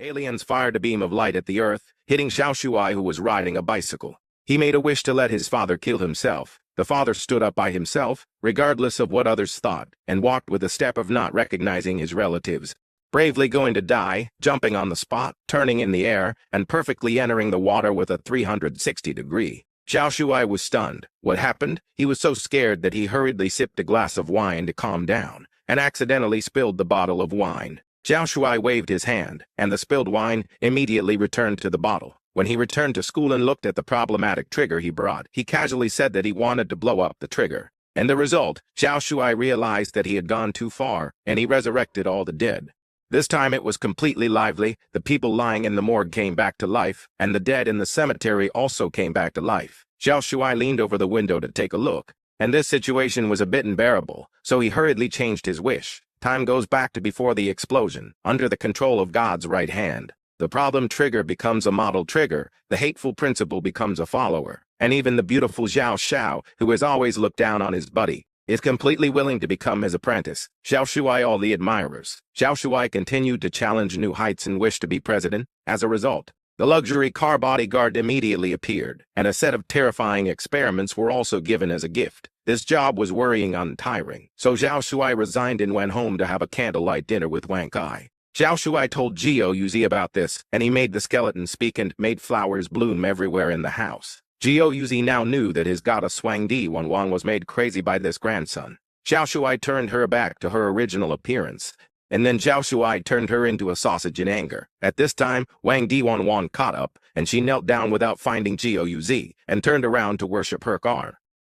Aliens fired a beam of light at the earth, hitting Xiao Shuai, who was riding a bicycle. He made a wish to let his father kill himself. The father stood up by himself, regardless of what others thought, and walked with a step of not recognizing his relatives. Bravely going to die, jumping on the spot, turning in the air, and perfectly entering the water with a 360-degree. Xiao Shuai was stunned. What happened? He was so scared that he hurriedly sipped a glass of wine to calm down, and accidentally spilled the bottle of wine. Xiao Shuai waved his hand, and the spilled wine immediately returned to the bottle. When he returned to school and looked at the problematic trigger he brought, he casually said that he wanted to blow up the trigger. And the result, Xiao Shuai realized that he had gone too far, and he resurrected all the dead. This time it was completely lively. The people lying in the morgue came back to life, and the dead in the cemetery also came back to life. Xiao Shuai leaned over the window to take a look, and this situation was a bit unbearable, so he hurriedly changed his wish. Time goes back to before the explosion, under the control of God's right hand. The problem trigger becomes a model trigger, the hateful principle becomes a follower, and even the beautiful Xiao Xiao, who has always looked down on his buddy, is completely willing to become his apprentice. Xiao Shuai all the admirers. Xiao Shuai continued to challenge new heights and wish to be president. As a result, the luxury car bodyguard immediately appeared, and a set of terrifying experiments were also given as a gift. This job was worrying and tiring, so Xiao Shuai resigned and went home to have a candlelight dinner with Wang Kai. Xiao Shuai told Jiao Yuzi about this, and he made the skeleton speak and made flowers bloom everywhere in the house. Jiao Yuzi now knew that his goddess Wang Di Wanwan was made crazy by this grandson. Xiao Shuai turned her back to her original appearance, and then Xiao Shuai turned her into a sausage in anger. At this time, Wang Di Wanwan caught up, and she knelt down without finding Jiao Yuzi, and turned around to worship her car.